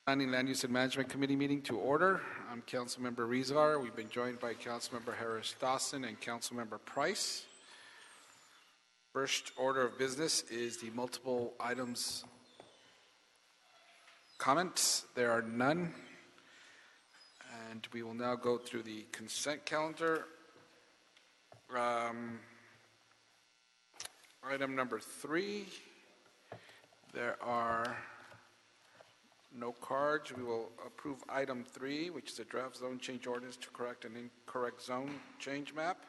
Planning, Land Use and Management Committee meeting to order. I'm Councilmember Rizar. We've been joined by Councilmember Harris Dawson and Councilmember Price. First order of business is the multiple items comments. There are none. And we will now go through the consent calendar. Item number 3, there are no cards. We will approve item 3, which is a draft zone change ordinance to correct an incorrect zone change map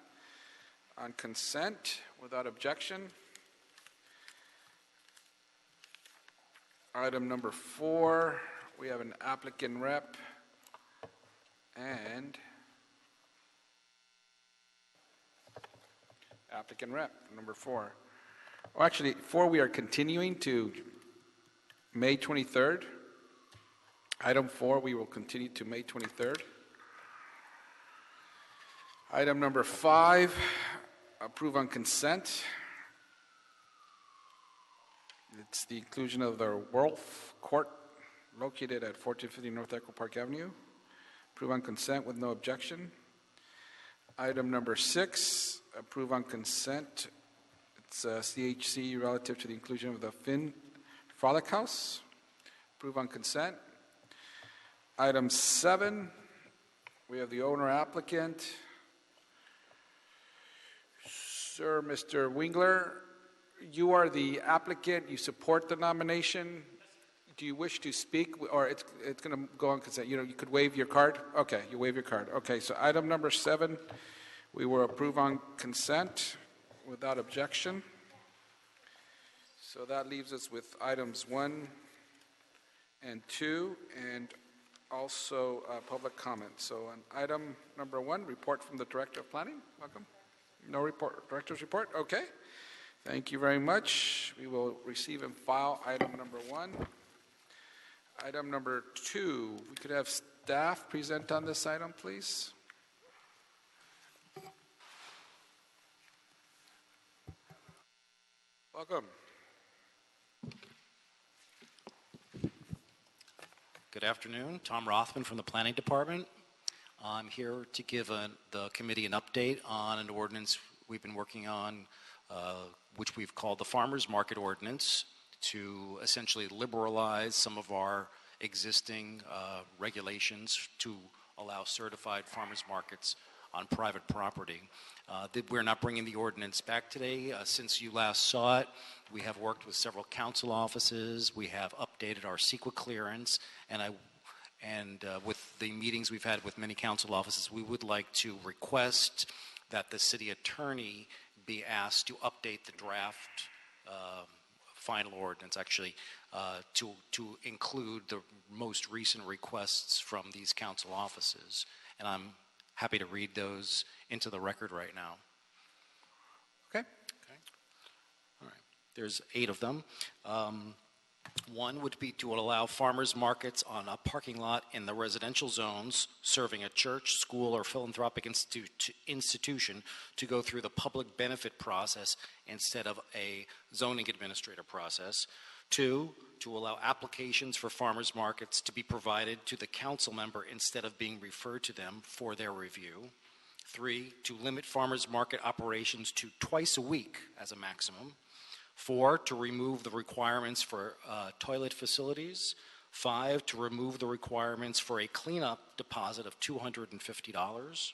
on consent without objection. Item number 4, we have an applicant rep and applicant rep, number 4. Oh, actually, 4 we are continuing to May 23rd. Item 4 we will continue to May 23rd. Item number 5, approve on consent. It's the inclusion of the Wolf Court located at 1450 North Echo Park Avenue. Approve on consent with no objection. Item number 6, approve on consent. It's CHC relative to the inclusion of the Finn Frolic House. Approve on consent. Item 7, we have the owner applicant. Sir, Mr. Wingler, you are the applicant. You support the nomination. Do you wish to speak, or it's going to go on consent? You could waive your card. Okay, you waive your card. Okay, so item number 7, we will approve on consent without objection. So that leaves us with items 1 and 2, and also public comment. So on item number 1, report from the Director of Planning. Welcome. No report. Director's report. Okay. Thank you very much. We will receive and file item number 1. Item number 2, we could have staff present on this item, please. Welcome. Good afternoon. Tom Rothman from the Planning Department. I'm here to give the committee an update on an ordinance we've been working on, which we've called the Farmers Market Ordinance, to essentially liberalize some of our existing regulations to allow certified farmers markets on private property. We're not bringing the ordinance back today. Since you last saw it, we have worked with several council offices. We have updated our CEQA clearance, and with the meetings we've had with many council offices, we would like to request that the city attorney be asked to update the draft final ordinance, actually, to include the most recent requests from these council offices. And I'm happy to read those into the record right now. Okay. All right. There's 8 of them. One would be to allow farmers markets on a parking lot in the residential zones serving a church, school, or philanthropic institution to go through the public benefit process instead of a zoning administrator process. 2, to allow applications for farmers markets to be provided to the council member instead of being referred to them for their review. 3, to limit farmers market operations to twice a week as a maximum. 4, to remove the requirements for toilet facilities. 5, to remove the requirements for a cleanup deposit of $250.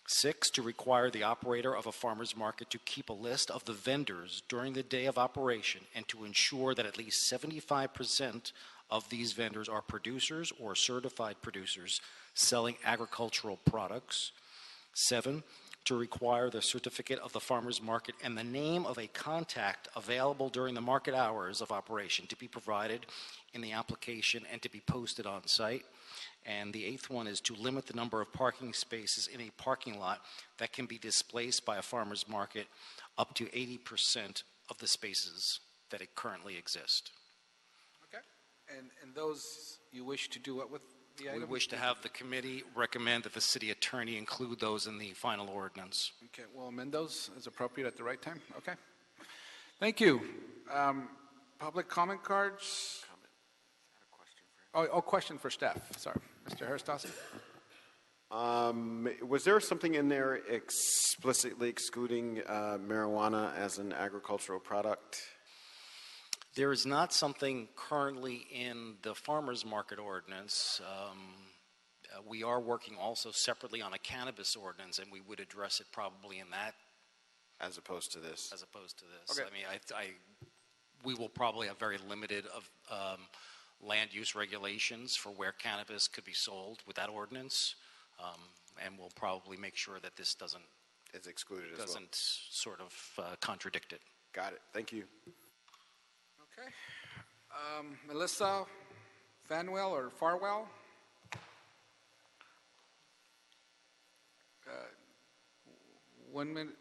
6, to require the operator of a farmer's market to keep a list of the vendors during the day of operation and to ensure that at least 75% of these vendors are producers or certified producers selling agricultural products. 7, to require the certificate of the farmer's market and the name of a contact available during the market hours of operation to be provided in the application and to be posted on site. And the 8th one is to limit the number of parking spaces in a parking lot that can be displaced by a farmer's market up to 80% of the spaces that it currently exist. Okay. And those you wish to do what with the item? We wish to have the committee recommend that the city attorney include those in the final ordinance. Okay, we'll amend those as appropriate at the right time. Okay. Thank you. Public comment cards. question for staff. Sorry, Mr. Herstossi. Was there something in there explicitly excluding marijuana as an agricultural product? There is not something currently in the farmers market ordinance. We are working also separately on a cannabis ordinance, and we would address it probably in that As opposed to this? as opposed to this. Okay. I mean, we will probably have very limited of land use regulations for where cannabis could be sold with that ordinance, and we'll probably make sure that this doesn't It's excluded as well. doesn't sort of contradict it. Got it. Thank you. Okay. Melissa Fanwell or Farwell? 1 minute.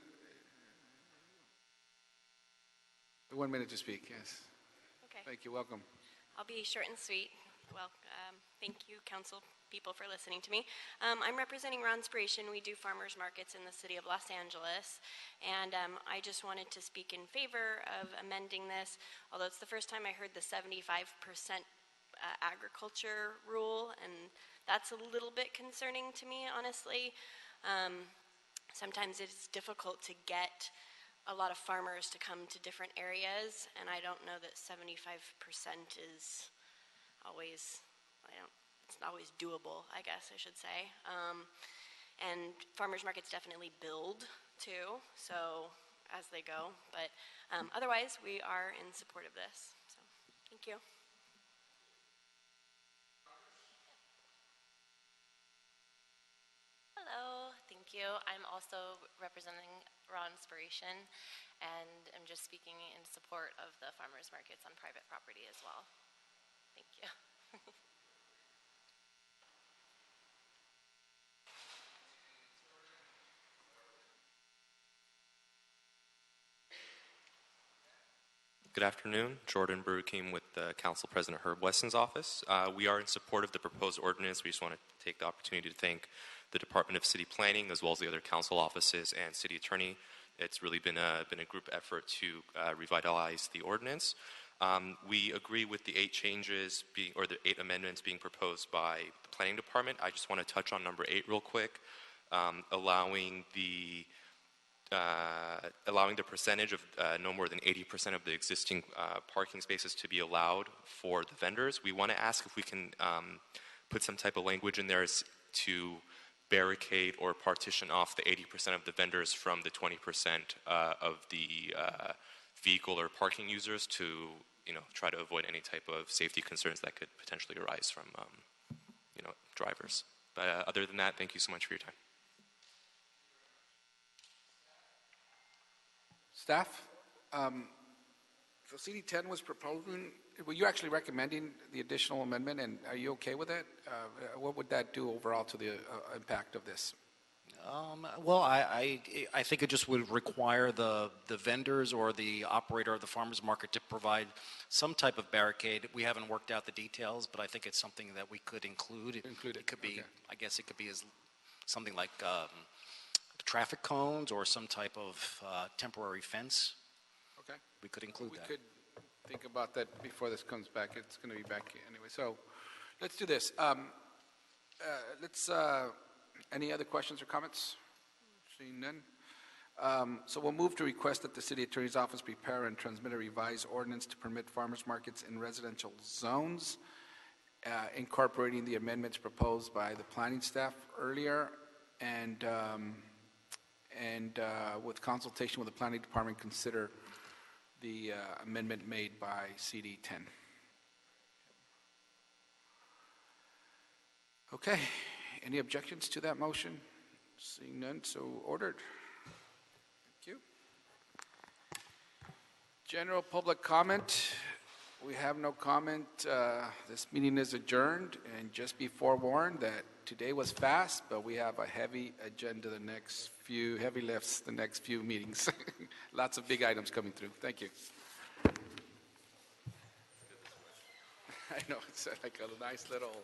1 minute to speak, yes. Okay, Thank you, welcome. I'll be short and sweet. Well, thank you, council people, for listening to me. I'm representing Raw Inspiration. We do farmers markets in the city of Los Angeles, and I just wanted to speak in favor of amending this, although it's the first time I heard the 75% agriculture rule, and that's a little bit concerning to me, honestly. Sometimes it's difficult to get a lot of farmers to come to different areas, and I don't know that 75% is always, it's not always doable, I guess I should say. And farmers markets definitely build too, so as they go, but otherwise we are in support of this, so thank you. Hello, thank you. I'm also representing Raw Inspiration, and I'm just speaking in support of the farmers markets on private property as well. Thank you. Good afternoon. Jordan Burkim with Council President Herb Weston's office. We are in support of the proposed ordinance. We just want to take the opportunity to thank the Department of City Planning as well as the other council offices and city attorney. It's really been a group effort to revitalize the ordinance. We agree with the 8 changes or the 8 amendments being proposed by the Planning Department. I just want to touch on number 8 real quick, allowing the percentage of no more than 80% of the existing parking spaces to be allowed for the vendors. We want to ask if we can put some type of language in there to barricade or partition off the 80% of the vendors from the 20% of the vehicle or parking users to, try to avoid any type of safety concerns that could potentially arise from, drivers. But other than that, thank you so much for your time. Staff, so CD10 was proposing, were you actually recommending the additional amendment, and are you okay with it? What would that do overall to the impact of this? Well, I think it just would require the vendors or the operator of the farmers market to provide some type of barricade. We haven't worked out the details, but I think it's something that we could include. It could be, okay. I guess it could be as something like traffic cones or some type of temporary fence. Okay. We could include that. We could think about that before this comes back. It's going to be back anyway. So let's do this. Any other questions or comments? Seeing none. So we'll move to request that the City Attorney's Office prepare and transmit a revised ordinance to permit farmers markets in residential zones, incorporating the amendments proposed by the planning staff earlier, and with consultation with the planning department, consider the amendment made by CD 10. Okay, any objections to that motion? Seeing none, so ordered. Thank you. General public comment. We have no comment. This meeting is adjourned, and just be forewarned that today was fast, but we have a heavy agenda the next few, heavy lifts the next few meetings. Lots of big items coming through. Thank you. I know, it's like a nice little